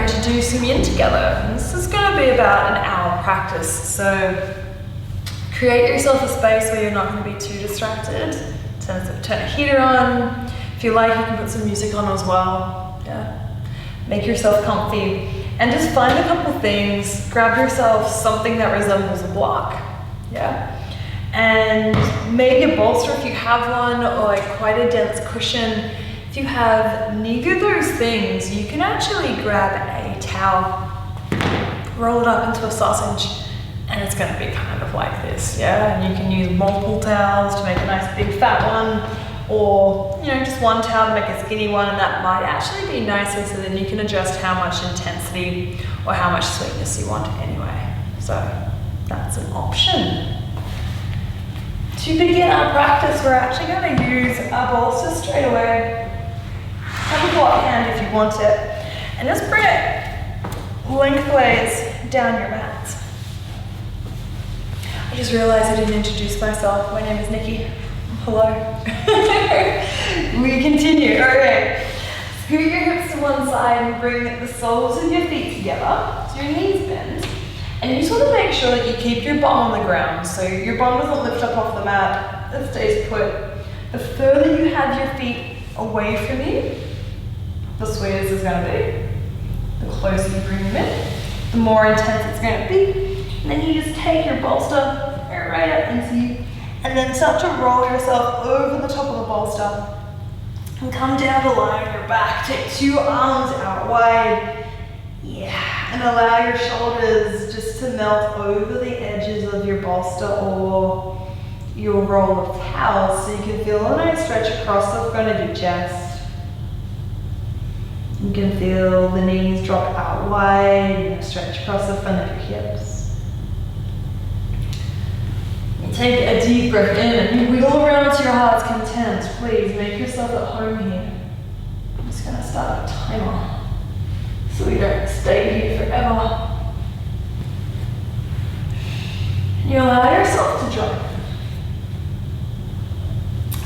going to do some yin together. And this is going to be about an hour practice. So create yourself a space where you're not going to be too distracted. Turn a heater on. If you like, you can put some music on as well. Yeah. Make yourself comfy. And just find a couple things. Grab yourself something that resembles a block. Yeah. And maybe a bolster if you have one, or like quite a dense cushion. If you have neither of those things, you can actually grab a towel, roll it up into a sausage, and it's going to be kind of like this, yeah? And you can use multiple towels to make a nice big fat one, or just one towel to make a skinny one, and that might actually be nicer, so then you can adjust how much intensity or how much sweetness you want anyway. So that's an option. To begin our practice, we're actually going to use our bolster straight away. Have a block hand if you want it, and just bring it lengthways down your mat. I just realized I didn't introduce myself. My name is Nikki. Hello. We continue. Okay. Scoot your hips to one side and bring the soles of your feet together so your knees bend. And you just want to make sure that you keep your bum on the ground, so your bum doesn't lift up off the mat, it stays put. The further you have your feet away from you, the sweeter this is going to be. The closer you bring them in, the more intense it's going to be. And then you just take your bolster right up into you, and then start to roll yourself over the top of the bolster and come down to lie on your back. Take 2 arms out wide. Yeah, and allow your shoulders just to melt over the edges of your bolster or your roll of towels, so you can feel a nice stretch across the front of your chest. You can feel the knees drop out wide and stretch across the front of your hips. You take a deep breath in and you wiggle around to your heart's content. Please make yourself at home here. I'm just going to start a timer, so we don't stay here forever. You allow yourself to drop.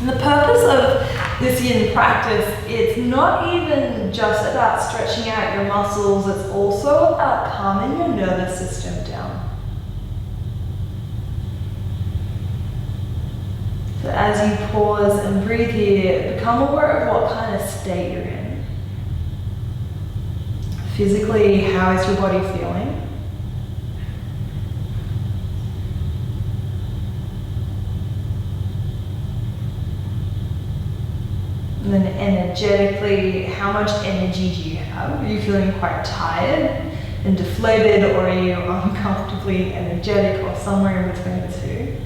And the purpose of this yin practice, it's not even just about stretching out your muscles, it's also about calming your nervous system down. So as you pause and breathe here, become aware of what kind of state you're in. Physically, how is your body feeling? And then energetically, how much energy do you have? Are you feeling quite tired and deflated, or are you uncomfortably energetic, or somewhere in between the two?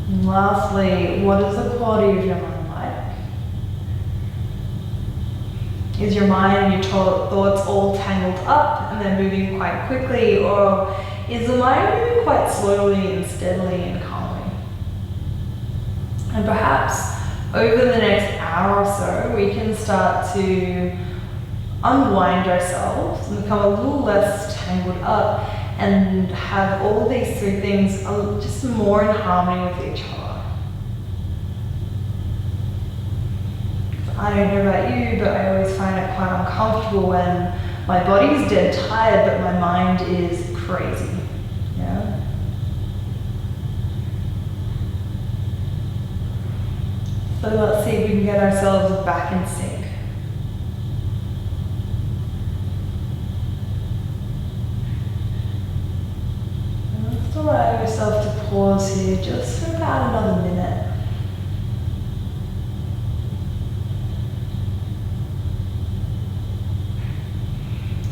And lastly, what is the quality of your mind like? Is your mind and your thoughts all tangled up and they're moving quite quickly, or is the mind moving quite slowly and steadily and calmly? And perhaps over the next hour or so, we can start to unwind ourselves and become a little less tangled up and have all of these 3 things just more in harmony with each other. I don't know about you, but I always find it quite uncomfortable when my body is dead tired, but my mind is crazy. Yeah. So let's see if we can get ourselves back in sync. Just allow yourself to pause here just for about another minute.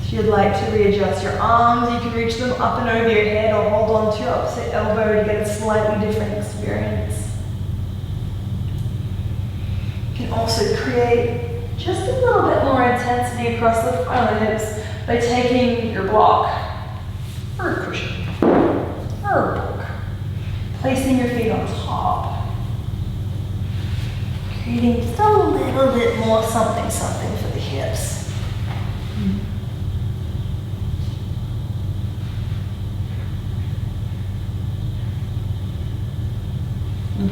If you'd like to readjust your arms, you can reach them up and over your head, or hold on to your opposite elbow to get a slightly different experience. You can also create just a little bit more intensity across the front of the hips by taking your block or a cushion or a book, placing your feet on top, creating just a little bit more something for the hips.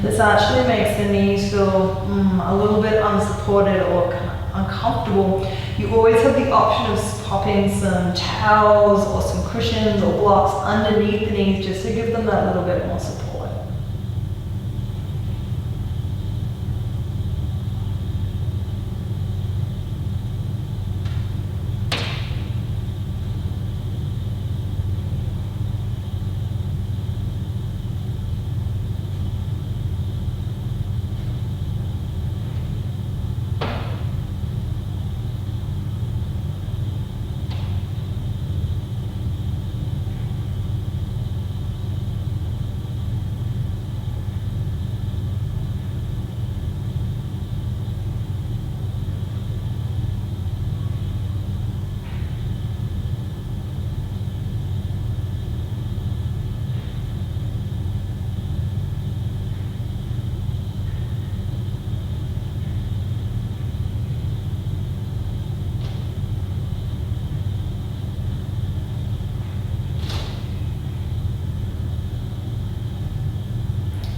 This actually makes the knees feel a little bit unsupported or kind of uncomfortable. You always have the option of popping some towels or some cushions or blocks underneath the knees just to give them that little bit more support.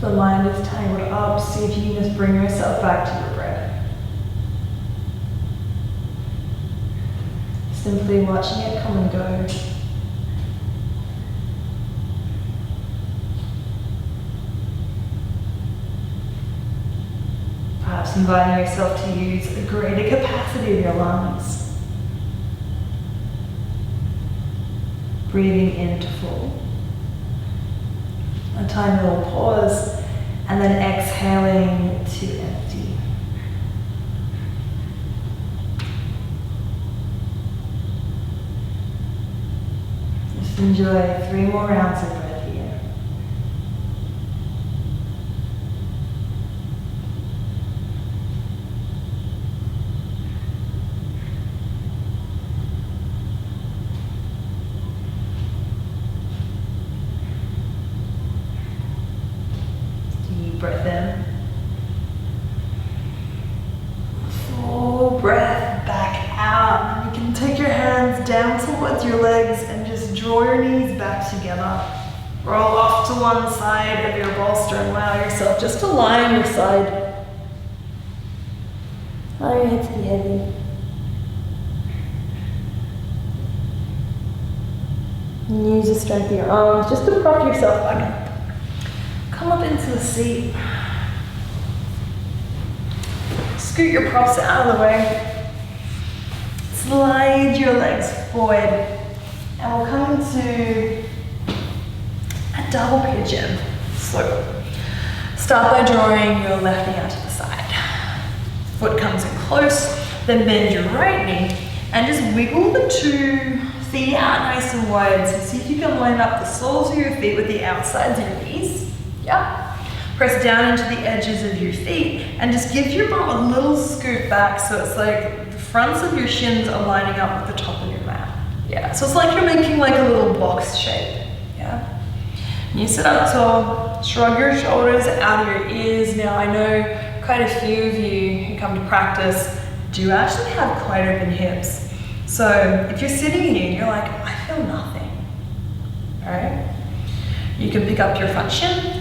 The mind is tangled up, see if you can just bring yourself back to your breath. Simply watching it come and go. Perhaps inviting yourself to use a greater capacity of your lungs. Breathing in to full. A tiny little pause, and then exhaling to empty. Just enjoy 3 more rounds of breath here. Breath in. Full breath back out. You can take your hands down towards your legs and just draw your knees back together. Roll off to one side of your bolster and allow yourself just to lie on your side. Allow your head to be heavy. And use the strength of your arms just to prop yourself back up. Come up into the seat. Scoot your props out of the way. Slide your legs forward. And we'll come into a double pigeon. So, start by drawing your left knee out to the side. Foot comes in close, then bend your right knee and just wiggle the 2 feet out nice and wide. So see if you can line up the soles of your feet with the outsides of your knees. Yeah. Press down into the edges of your feet and just give your bum a little scoot back so it's like the fronts of your shins are lining up with the top of your mat. Yeah. So it's like you're making like a little box shape. Yeah. And you sit up tall, shrug your shoulders out of your ears. Now I know quite a few of you who come to practice do actually have quite open hips. So if you're sitting here and you're like, I feel nothing. All right. You can pick up your front shin.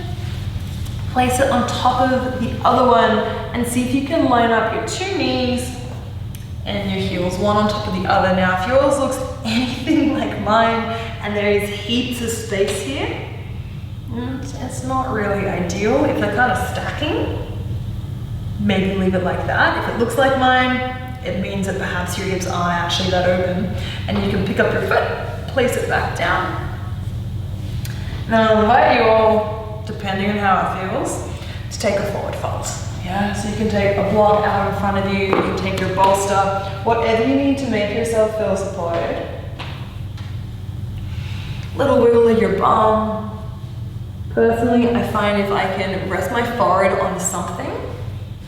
Place it on top of the other one and see if you can line up your 2 knees and your heels, one on top of the other. Now, if yours looks anything like mine and there is heaps of space here, it's not really ideal. If they're kind of stacking, maybe leave it like that. If it looks like mine, it means that perhaps your hips aren't actually that open. And you can pick up your foot, place it back down. Now I'll invite you all, depending on how it feels, to take a forward fold. Yeah, so you can take a block out in front of you, you can take your bolster, whatever you need to make yourself feel supported. Little wiggle of your bum. Personally, I find if I can rest my forehead on something,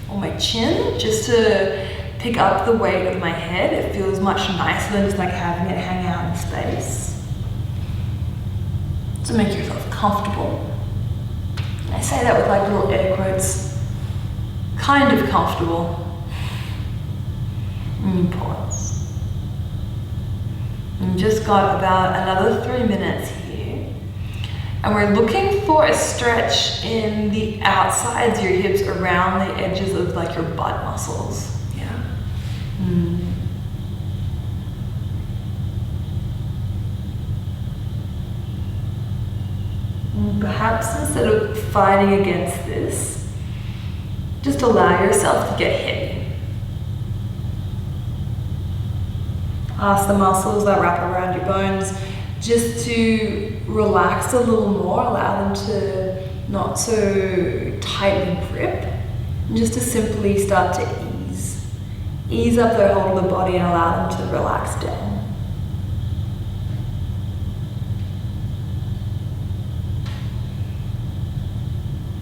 or my chin, just to pick up the weight of my head, it feels much nicer than just like having it hang out in space. To make yourself comfortable. I say that with like little air quotes. Kind of comfortable. And pause. And just got about another 3 minutes here. And we're looking for a stretch in the outsides of your hips around the edges of like your butt muscles. Yeah. And perhaps instead of fighting against this, just allow yourself to get heavy. Ask the muscles that wrap around your bones just to relax a little more, allow them to not so tightly grip, and just to simply start to ease up their hold of the body and allow them to relax down.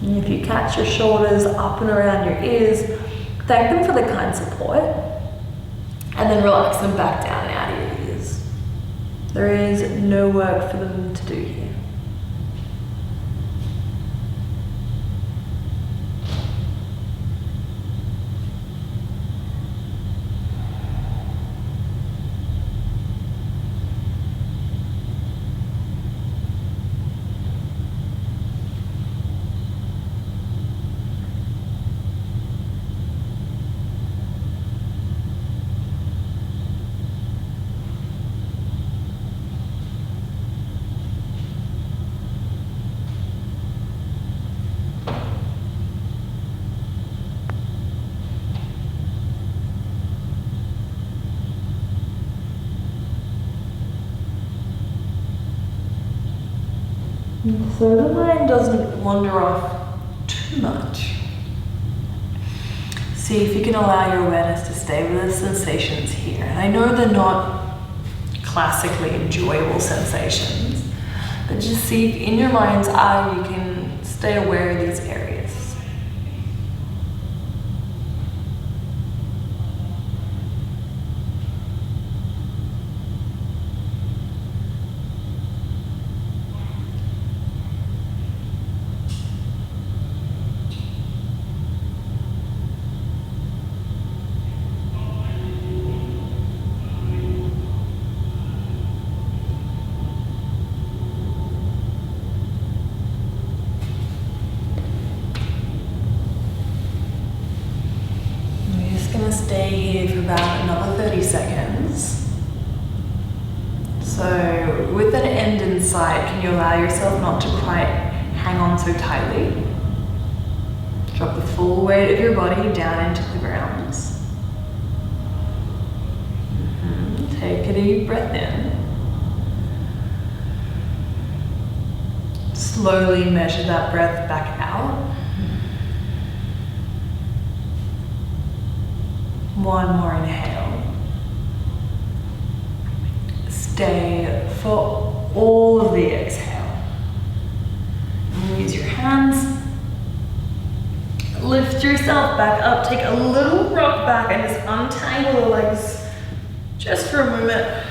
And if you catch your shoulders up and around your ears, thank them for the kind support, and then relax them back down out of your ears. There is no work for them to do here. So the mind doesn't wander off too much. See if you can allow your awareness to stay with the sensations here. And I know they're not classically enjoyable sensations, but just see if in your mind's eye you can stay aware of these areas. Stay here for about another 30 seconds. So with an end in sight, can you allow yourself not to quite hang on so tightly? Drop the full weight of your body down into the ground. Take a deep breath in. Slowly measure that breath back out. One more inhale. Stay for all of the exhale. And use your hands. Lift yourself back up. Take a little rock back and just untangle the legs just for a moment.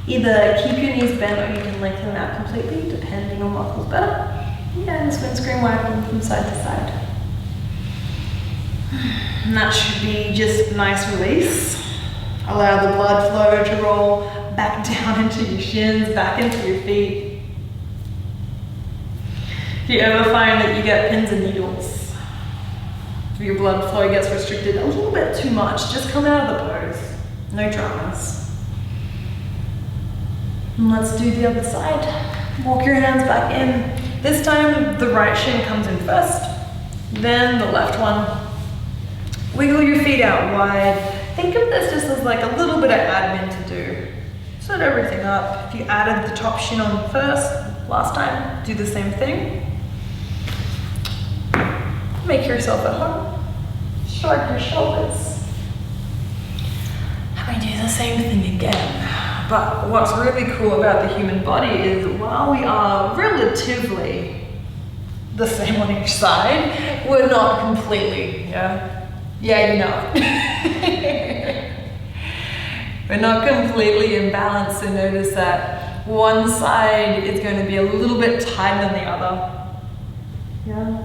Either keep your knees bent or you can lengthen them out completely, depending on what feels better. Yeah, and just windscreen wipe them from side to side. And that should be just a nice release. Allow the blood flow to roll back down into your shins, back into your feet. If you ever find that you get pins and needles, if your blood flow gets restricted a little bit too much, just come out of the pose. No dramas. And let's do the other side. Walk your hands back in. This time the right shin comes in first, then the left one. Wiggle your feet out wide. Think of this just as like a little bit of admin to do. Set everything up. If you added the top shin on first, last time, do the same thing. Make yourself at home. Shrug your shoulders. And we do the same thing again. But what's really cool about the human body is while we are relatively the same on each side, we're not completely, Yeah, you know it. We're not completely imbalanced, so notice that one side is going to be a little bit tighter than the other. Yeah.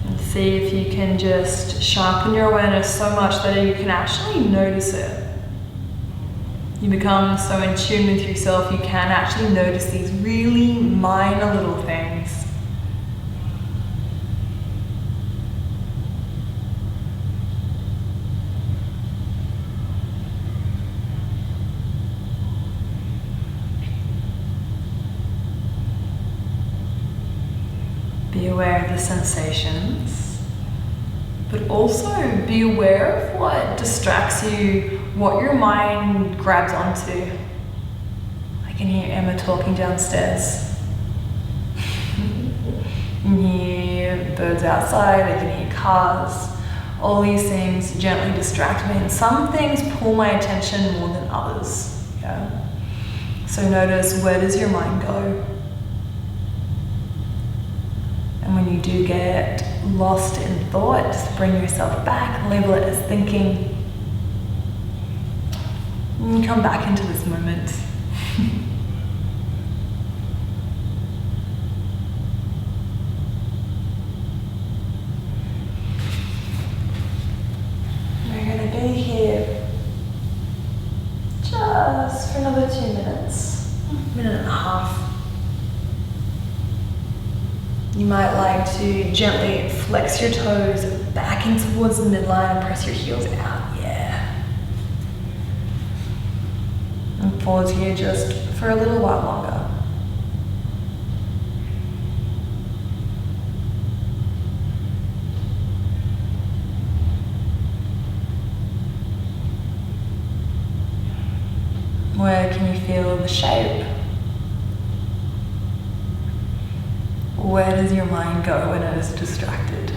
And see if you can just sharpen your awareness so much that you can actually notice it. You become so in tune with yourself, you can actually notice these really minor little things. Be aware of the sensations, but also be aware of what distracts you, what your mind grabs onto. I can hear Emma talking downstairs. I can hear birds outside, I can hear cars. All these things gently distract me, and some things pull my attention more than others. Yeah? So notice, where does your mind go? And when you do get lost in thought, just bring yourself back, label it as thinking. And come back into this moment. We're going to be here just for another 2 minutes, minute and a half. You might like to gently flex your toes back in towards the midline and press your heels out. Yeah. And pause here just for a little while longer. Where can you feel the shape? Where does your mind go when it is distracted?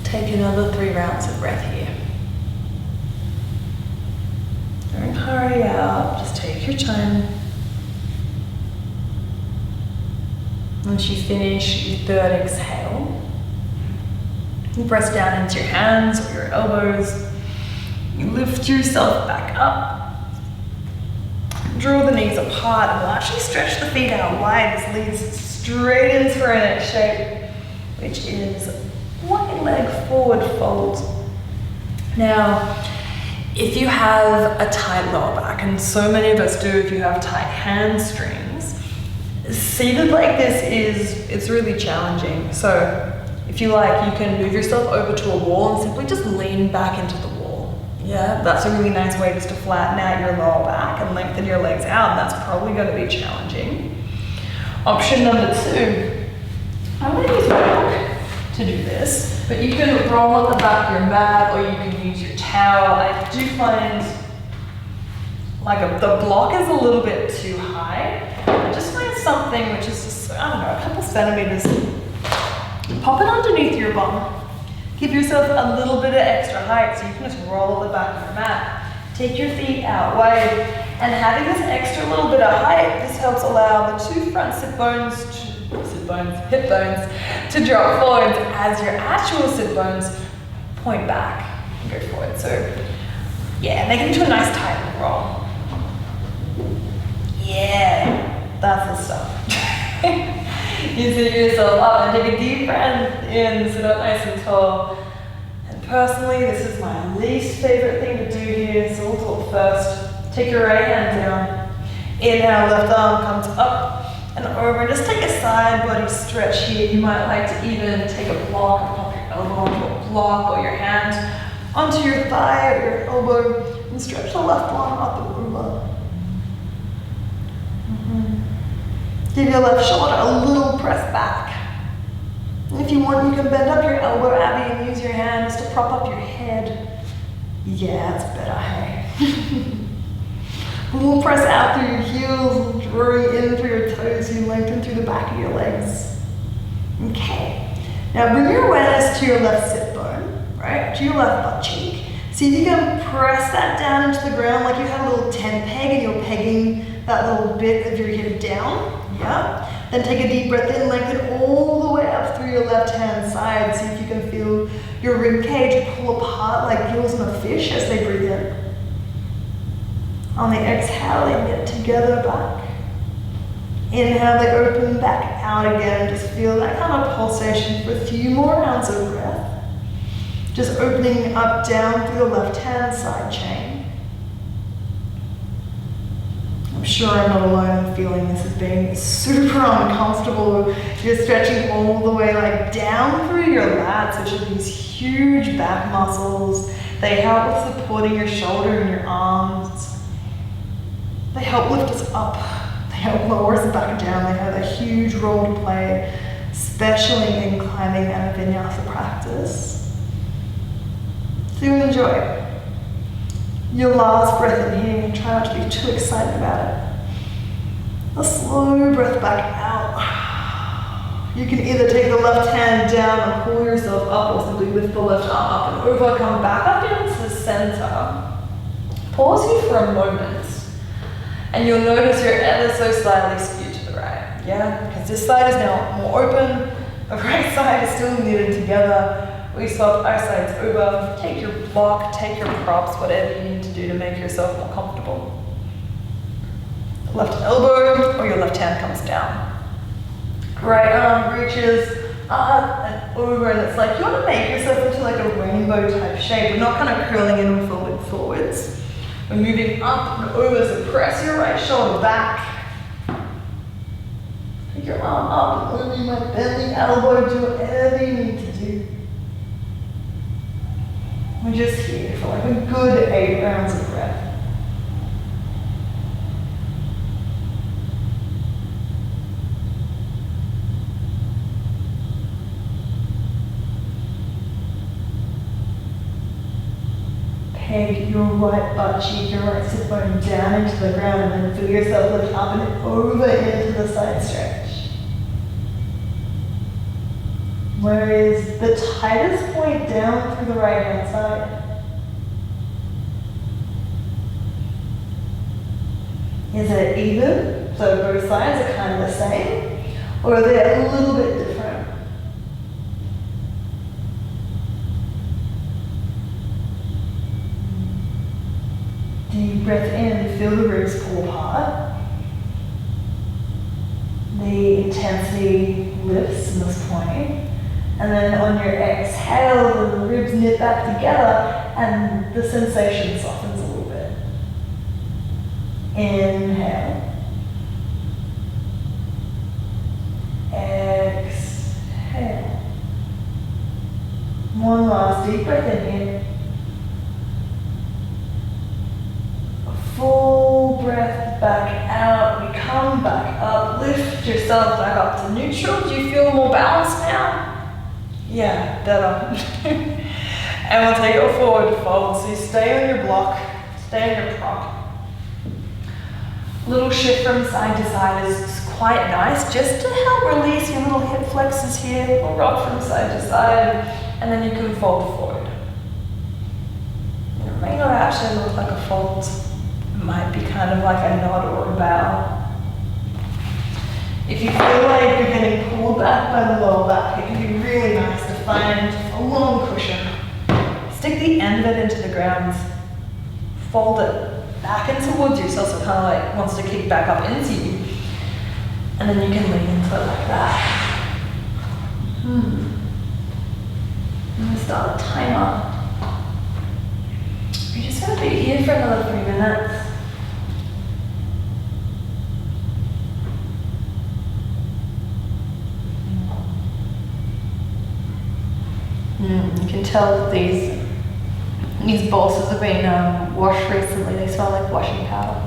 Take another 3 rounds of breath here. Don't hurry out, just take your time. Once you finish your 3rd exhale, you press down into your hands or your elbows. You lift yourself back up. Draw the knees apart and we'll actually stretch the feet out wide. This leads straight into our next shape, which is one leg forward fold. Now, if you have a tight lower back, and so many of us do if you have tight hamstrings, seated like this it's really challenging. So if you like, you can move yourself over to a wall and simply just lean back into the wall. Yeah, that's a really nice way just to flatten out your lower back and lengthen your legs out. And that's probably going to be challenging. Option number 2, I'm going to use my hook to do this, but you can roll at the back of your mat or you can use your towel. I do find like the block is a little bit too high. I just find something which is just, I don't know, a couple centimeters. Pop it underneath your bum. Give yourself a little bit of extra height so you can just roll at the back of your mat. Take your feet out wide, and having this extra little bit of height, this helps allow the 2 front hip bones to drop forward as your actual sit bones point back and go forward. So yeah, make it into a nice tight little roll. Yeah, that's the stuff. You sit yourself up and take a deep breath in, sit up nice and tall. And personally, this is my least favorite thing to do here, so we'll talk first. Take your right hand down. Inhale, left arm comes up and over. Just take a side body stretch here. You might like to even take a block or pop your elbow onto a block or your hand onto your thigh or your elbow and stretch the left arm up and over. Give your left shoulder a little press back. And if you want, you can bend up your elbow, Abby, and use your hands to prop up your head. Yeah, it's better, hey? We'll press out through your heels, drawing in through your toes, you lengthen through the back of your legs. Okay. Now bring your awareness to your left sit bone, right? To your left butt cheek. See if you can press that down into the ground like you have a little tent peg and you're pegging that little bit of your hip down. Yeah. Then take a deep breath in, lengthen all the way up through your left hand side. See if you can feel your rib cage pull apart like gills in a fish as they breathe in. On the exhale, they get together back. Inhale, they open back out again. Just feel that kind of pulsation for a few more rounds of breath. Just opening up, down through the left-hand side chain. I'm sure I'm not alone in feeling this as being super uncomfortable. You're stretching all the way like down through your lats, which are these huge back muscles. They help with supporting your shoulder and your arms. They help lift us up. They help lower us back down. They have a huge role to play, especially in climbing and a vinyasa practice. So you enjoy your last breath in here and try not to be too excited about it. A slow breath back out. You can either take the left hand down and pull yourself up, or simply lift the left arm up and over, come back up into the center. Pause here for a moment. And you'll notice you're ever so slightly skewed to the right, yeah? Because this side is now more open, the right side is still knitted together. We swap our sides over, take your block, take your props, whatever you need to do to make yourself more comfortable. Left elbow or your left hand comes down. Right arm reaches up and over, and it's like you want to make yourself into like a rainbow type shape. We're not kind of curling in or forwards. We're moving up and over, so press your right shoulder back. Take your arm up and over, you might bend the elbow, do whatever you need to do. We're just here for like a good 8 rounds of breath. Peg your right butt cheek, your right sit bone down into the ground, and then feel yourself lift up and over into the side stretch. Where is the tightest point down through the right hand side? Is it even? So both sides are kind of the same? Or are they a little bit different? Deep breath in, feel the ribs pull apart. The intensity lifts in this point. And then on your exhale, the ribs knit back together and the sensation softens a little bit. Inhale. Exhale. One last deep breath in here. Full breath back out. We come back up. Lift yourself back up to neutral. Do you feel more balanced now? Yeah, better. And we'll take a forward fold. So you stay on your block, stay on your prop. Little shift from side to side is quite nice, just to help release your little hip flexors here. We'll rock from side to side, and then you can fold forward. It may not actually look like a fold. It might be kind of like a nod or a bow. If you feel like you're getting pulled back by the lower back, it can be really nice to find a long cushion. Stick the end of it into the ground, fold it back in towards yourself, so it kind of like wants to kick back up into you. And then you can lean into it like that. I'm going to start a timer. You're just going to be here for another 3 minutes. You can tell that these bolsters have been washed recently. They smell like washing powder.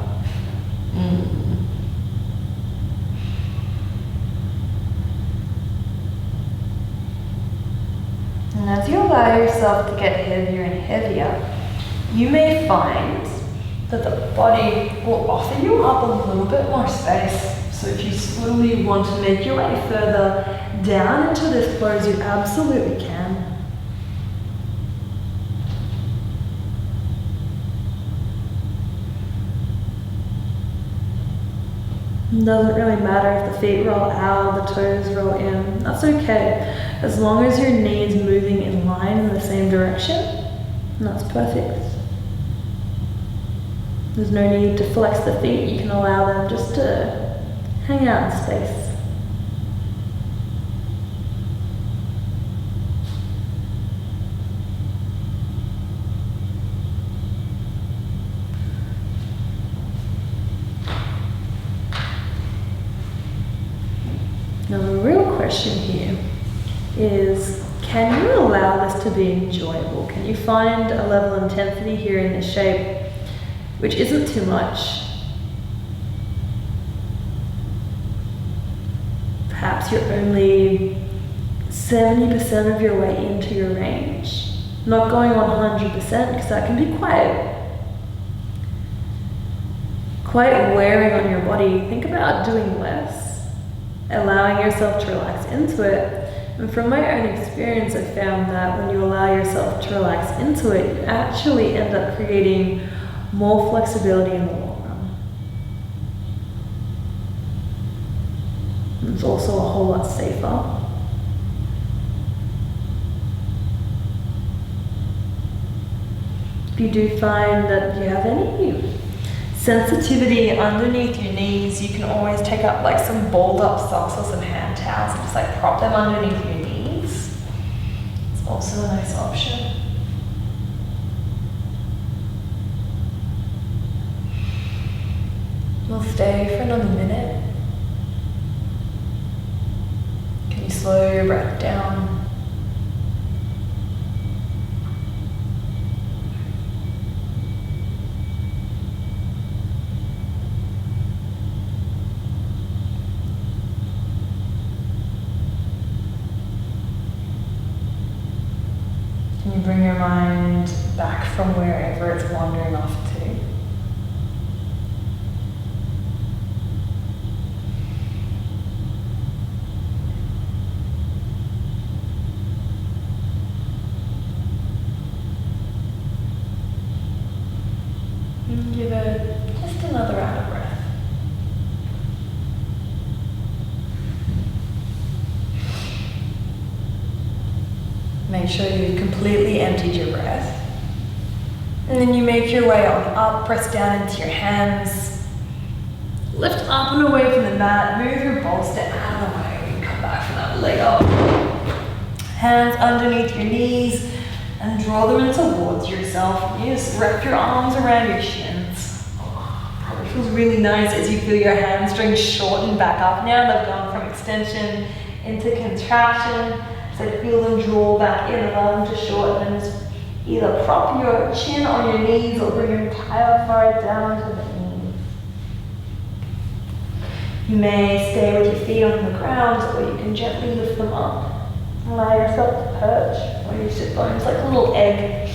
allow yourself to get heavier and heavier, you may find that the body will offer you up a little bit more space. So if you slowly want to make your way further down into this pose, you absolutely can. It doesn't really matter if the feet roll out, the toes roll in, that's okay. As long as your knee is moving in line in the same direction, that's perfect. There's no need to flex the feet, you can allow them just to hang out in space. Now the real question here is, can you allow this to be enjoyable? Can you find a level of intensity here in this shape which isn't too much? Perhaps you're only 70% of your way into your range, not going 100%, because that can be quite wearing on your body. Think about doing less, allowing yourself to relax into it. And from my own experience, I've found that when you allow yourself to relax into it, you actually end up creating more flexibility in the long run. It's also a whole lot safer. If you do find that you have any sensitivity underneath your knees, you can always take up like some balled up socks or some hand towels and just like prop them underneath your knees. It's also a nice option. We'll stay for another minute. Can you slow your breath down? Can you bring your mind back from wherever it's wandering off to? And give it just another round of breath. Make sure you've completely emptied your breath. And then you make your way on up, press down into your hands. Lift up and away from the mat, move your bolster out of the way. You can come back from that leg up. Hands underneath your knees and draw them in towards yourself. You just wrap your arms around your shins. Probably feels really nice as you feel your hamstrings shorten back up now. They've gone from extension into contraction. So feel them draw back in, allow them to shorten, and just either prop your chin on your knees or bring your entire forehead down to the knees. You may stay with your feet on the ground, or you can gently lift them up. Allow yourself to perch on your sit bones like a little egg.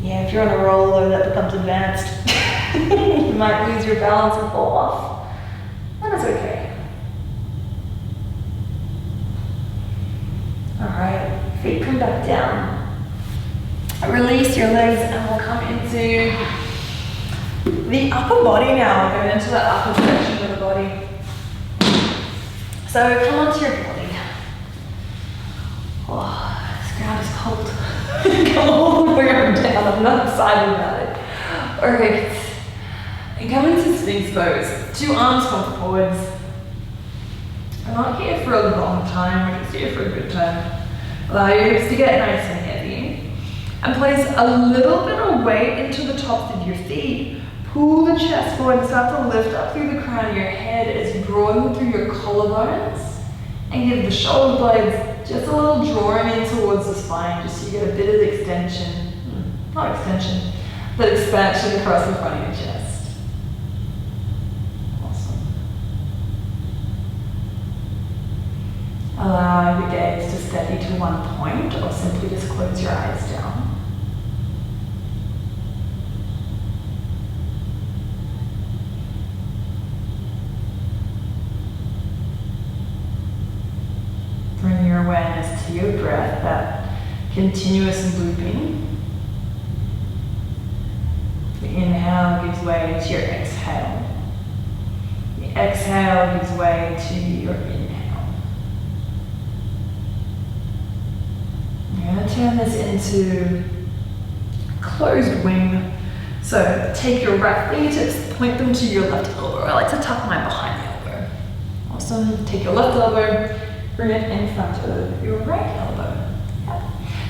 Yeah, if you're on a roll though, that becomes advanced. You might lose your balance and fall off. That is okay. Alright, feet come back down. Release your legs and we'll come into the upper body now. We're going into the upper section of the body. So come onto your body. Oh, this ground is cold. Come all the way down. I'm not excited about it. Alright. And come into Sphinx pose. 2 arms come forwards. I'm not here for a long time, we're just here for a good time. Allow your hips to get nice and heavy. And place a little bit of weight into the tops of your feet. Pull the chest forward and start to lift up through the crown of your head as you broaden through your collarbones. And give the shoulder blades just a little drawing in towards the spine, just so you get a bit of extension. Not extension, but expansion across the front of your chest. Allow the gaze to steady to one point, or simply just close your eyes down. Bring your awareness to your breath, that continuous looping. The inhale gives way to your exhale. The exhale gives way to your inhale. I'm going to turn this into closed wing. So take your right fingertips, point them to your left elbow. I like to tuck mine behind the elbow. Awesome. Take your left elbow, bring it in front of your right elbow. Yep.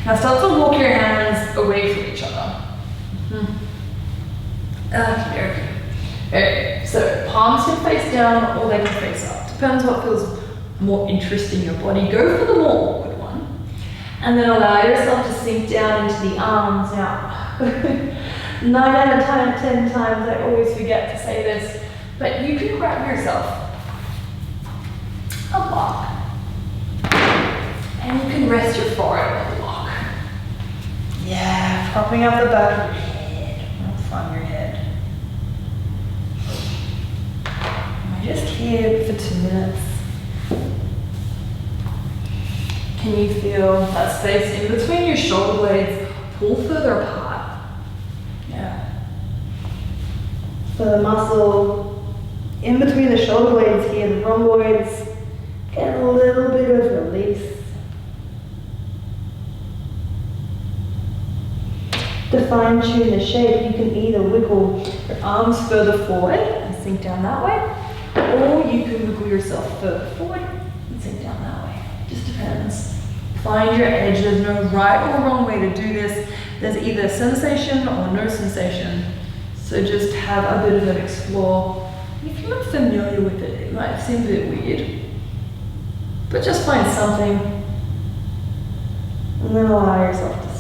Now start to walk your hands away from each other. Okay, so palms can face down or they can face up. Depends what feels more interesting in your body. Go for the more awkward one. And then allow yourself to sink down into the arms. Now, 9 out of 10 times I always forget to say this, but you can grab yourself a block. And you can rest your forehead on the block. Yeah, propping up the back of your head. From your head. Just here for 2 minutes. Can you feel that space in between your shoulder blades pull further apart? Yeah. So the muscle in between the shoulder blades here, the rhomboids, get a little bit of release. To fine tune the shape, you can either wiggle your arms further forward and sink down that way, or you can wiggle yourself further forward and sink down that way. Just depends. Find your edge. There's no right or wrong way to do this. There's either sensation or no sensation. So just have a bit of an explore. If you're not familiar with it, it might seem a bit weird. But just find something and then allow yourself to stay.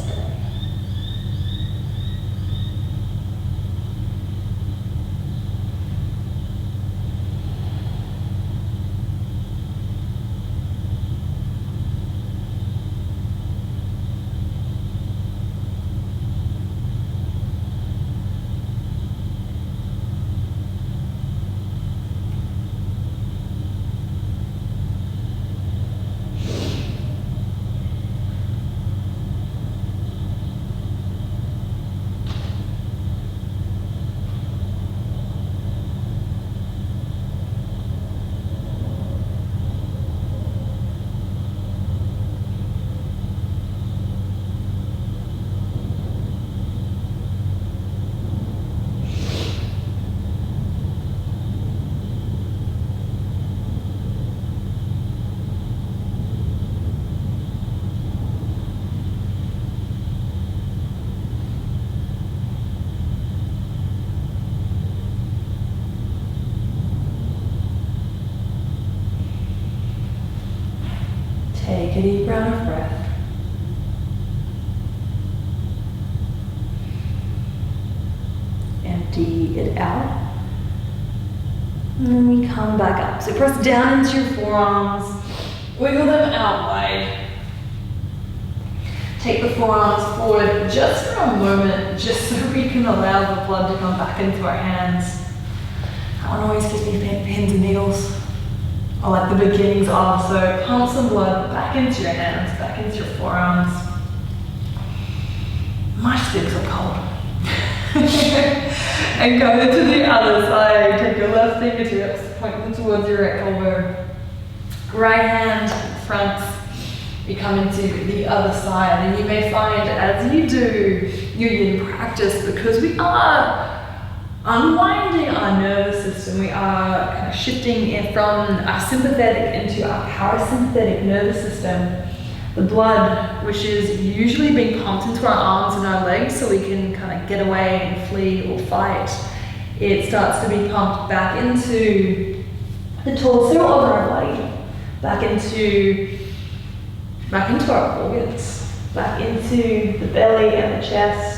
Take a deep round of breath. Empty it out. And then we come back up. So press down into your forearms. Wiggle them out wide. Take the forearms forward just for a moment, just so we can allow the blood to come back into our hands. That one always gives me pins and needles. Or like the beginnings of, so pump some blood back into your hands, back into your forearms. My sticks are cold. And go into the other side. Take your left fingertips, point them towards your right elbow. Right hand in front. We come into the other side, and you may find as you do your yin practice, because we are unwinding our nervous system, we are kind of shifting it from our sympathetic into our parasympathetic nervous system. The blood, which is usually being pumped into our arms and our legs so we can kind of get away and flee or fight, it starts to be pumped back into the torso of our body, back into our organs, back into the belly and the chest,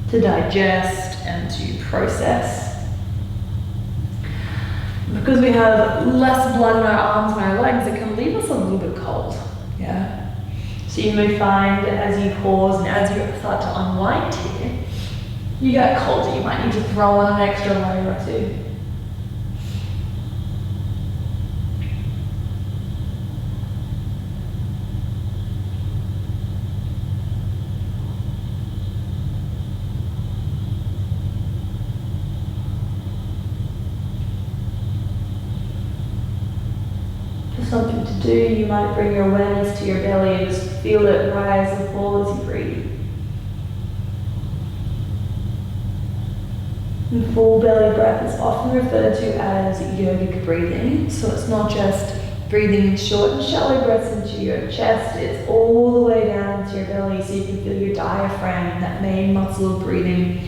to digest and to process. Because we have less blood in our arms and our legs, it can leave us a little bit cold. Yeah. So you may find that as you pause and as you start to unwind here, you get colder. You might need to throw on an extra layer or two. Something to do, you might bring your awareness to your belly and just feel it rise and fall as you breathe. And full belly breath is often referred to as yogic breathing, so it's not just breathing in short and shallow breaths into your chest, it's all the way down into your belly so you can feel your diaphragm, that main muscle of breathing,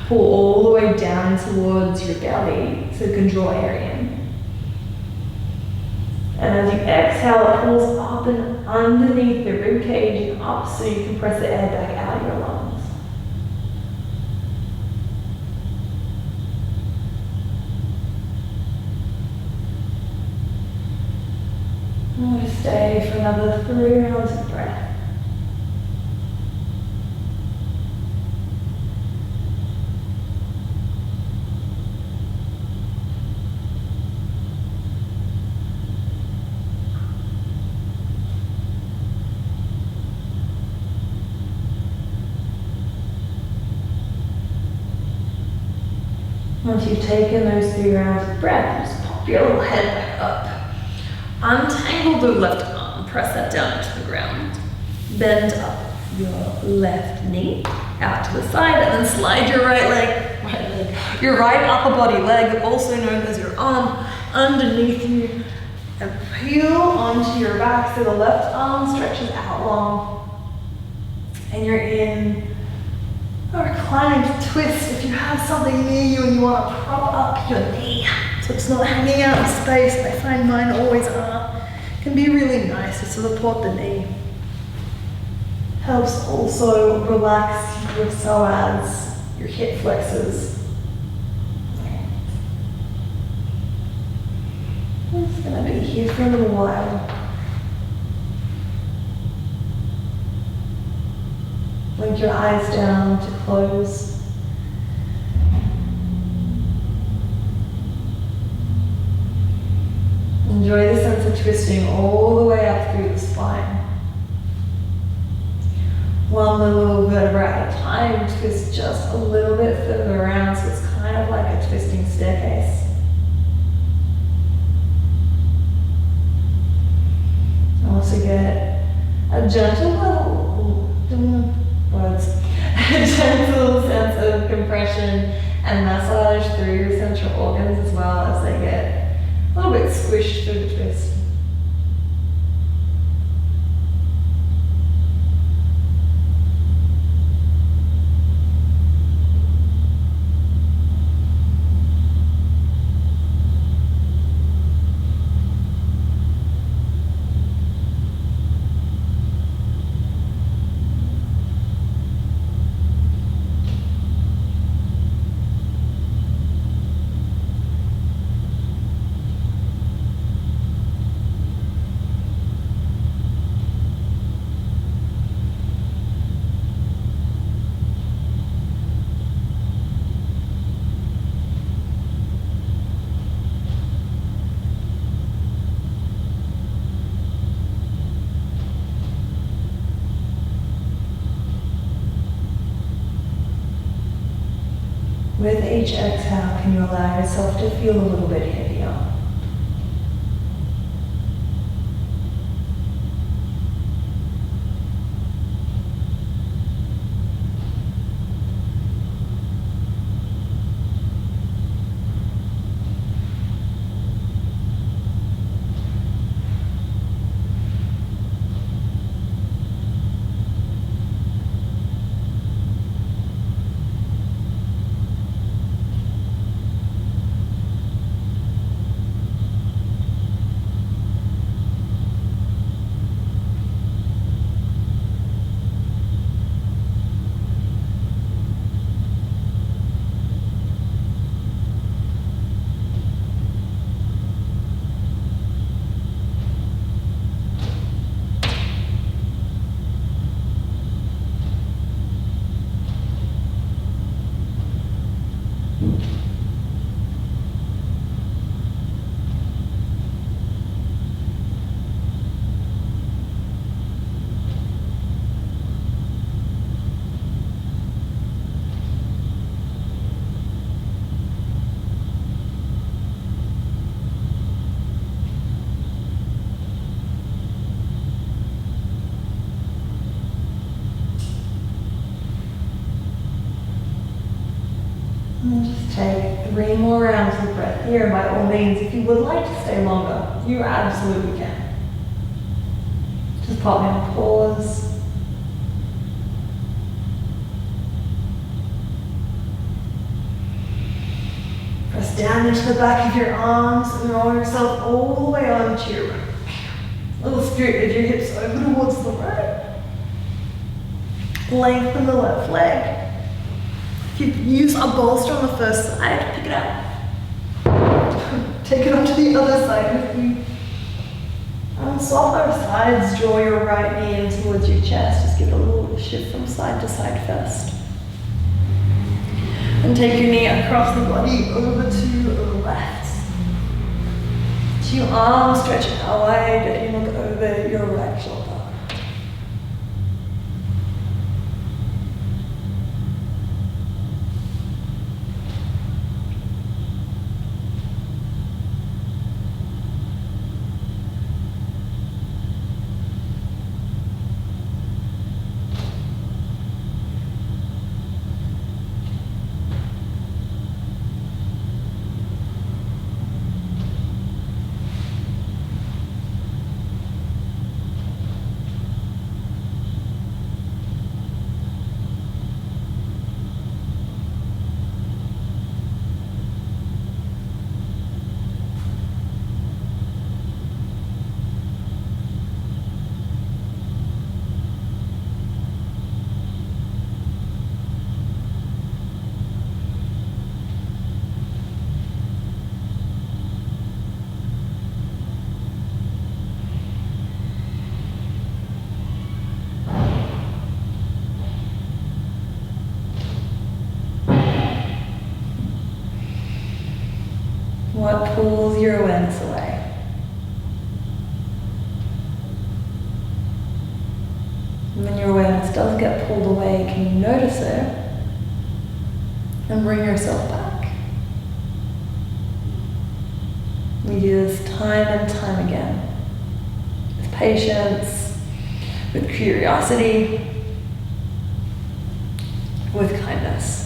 pull all the way down towards your belly so you can draw air in. And as you exhale, it pulls up and underneath the rib cage and up so you can press the air back out of your lungs. And we'll stay for another 3 rounds of breath. Once you've taken those 3 rounds of breath, just pop your little head back up. Untangle the left arm, press that down into the ground. Bend up your left knee out to the side and then slide your your right upper body leg, also known as your arm, underneath you and peel onto your back so the left arm stretches out long. And you're in a reclining twist if you have something near you and you want to prop up your knee so it's not hanging out in space. I find mine always are. It can be really nice to support the knee. Helps also relax your psoas, your hip flexors. I'm just going to be here for a little while. Blink your eyes down to close. Enjoy the sense of twisting all the way up through the spine. One little vertebra at a time, twist just a little bit further around so it's kind of like a twisting staircase. Also get a gentle a gentle sense of compression and massage through your central organs as well as they get a little bit squished through the twist. With each exhale, can you allow yourself to feel a little bit heavier? Take 3 more rounds of breath here. By all means, if you would like to stay longer, you absolutely can. Just pop me on pause. Press down into the back of your arms and roll yourself all the way onto your right. Little scoot of your hips over towards the right. Lengthen the left leg. If you use a bolster on the first side, pick it up. Take it onto the other side with you. And swap our sides, draw your right knee in towards your chest. Just give it a little shift from side to side first. And take your knee across the body over to the left. To your arms, stretch out wide and look over your right shoulder. What pulls your awareness away? And when your awareness does get pulled away, can you notice it and bring yourself back? We do this time and time again, with patience, with curiosity, with kindness.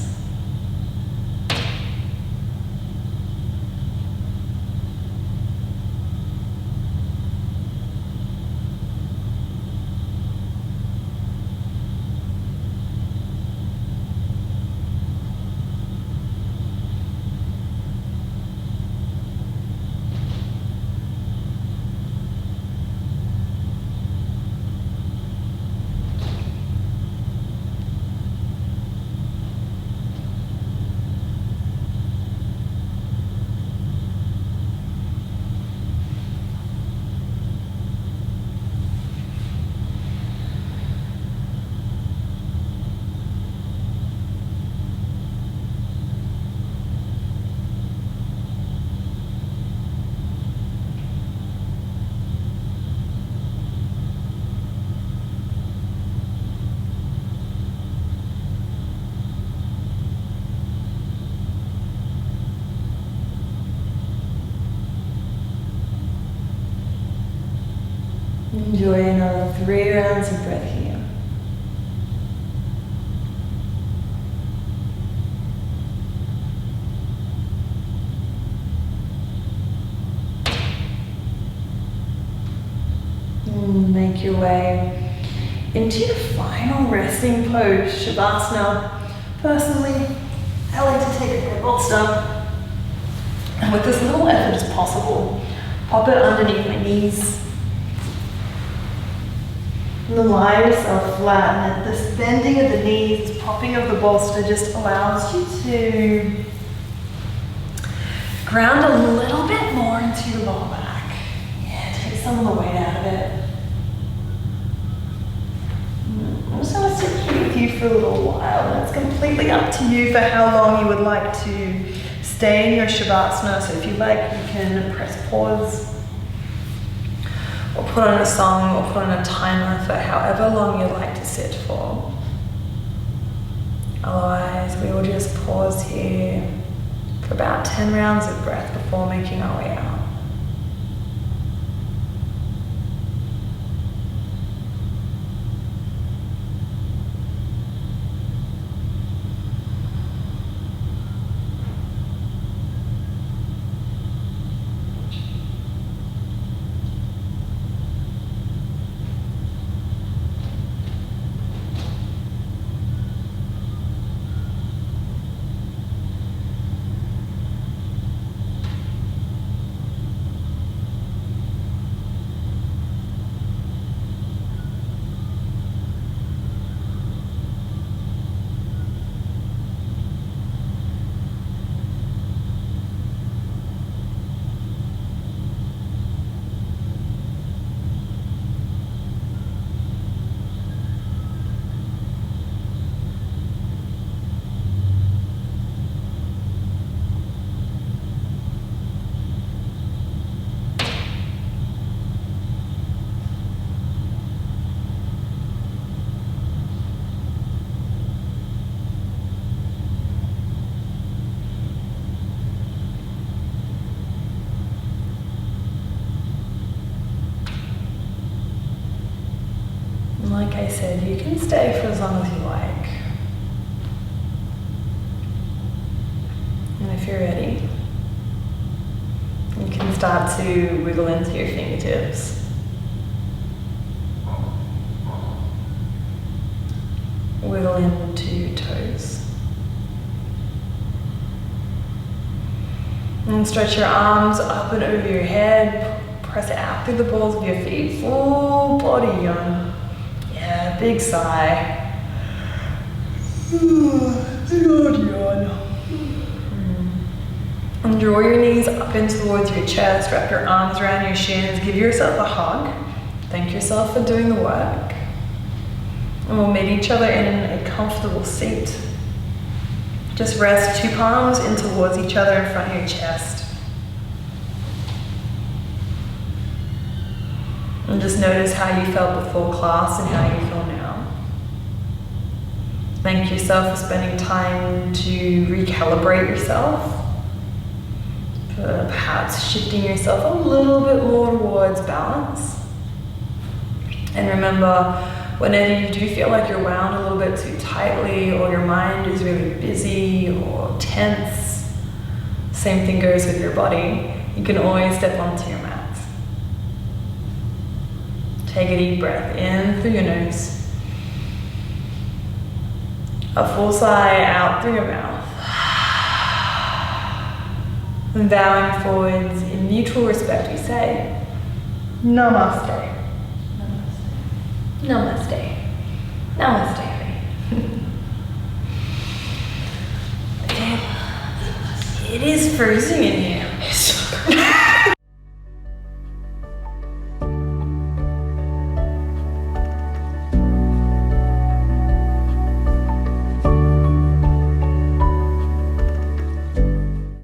Enjoy another 3 rounds of breath here. Make your way into your final resting pose, Shavasana. Personally, I like to take a bed bolster, and with as little effort as possible, pop it underneath my knees. And then lie yourself flat, and this bending of the knees, this popping of the bolster just allows you to ground a little bit more into your lower back. Yeah, take some of the weight out of it. I'm just going to sit here with you for a little while, and it's completely up to you for how long you would like to stay in your Shavasana. So if you like, you can press pause, or put on a song, or put on a timer for however long you'd like to sit for. Otherwise, we will just pause here for about 10 rounds of breath before making our way out. like I said, you can stay for as long as you like. And if you're ready, you can start to wiggle into your fingertips. Wiggle into your toes. And stretch your arms up and over your head. Press it out through the balls of your feet. Full body yawn. Yeah, big sigh. Good yawn. And draw your knees up in towards your chest. Wrap your arms around your shins. Give yourself a hug. Thank yourself for doing the work. And we'll meet each other in a comfortable seat. Just rest 2 palms in towards each other in front of your chest. And just notice how you felt before class and how you feel now. Thank yourself for spending time to recalibrate yourself. For perhaps shifting yourself a little bit more towards balance. And remember, whenever you do feel like you're wound a little bit too tightly, or your mind is really busy or tense, same thing goes with your body. You can always step onto your mat. Take a deep breath in through your nose. A full sigh out through your mouth. And bowing forwards in mutual respect, we say, Namaste. Namaste. Namaste. It is freezing in here.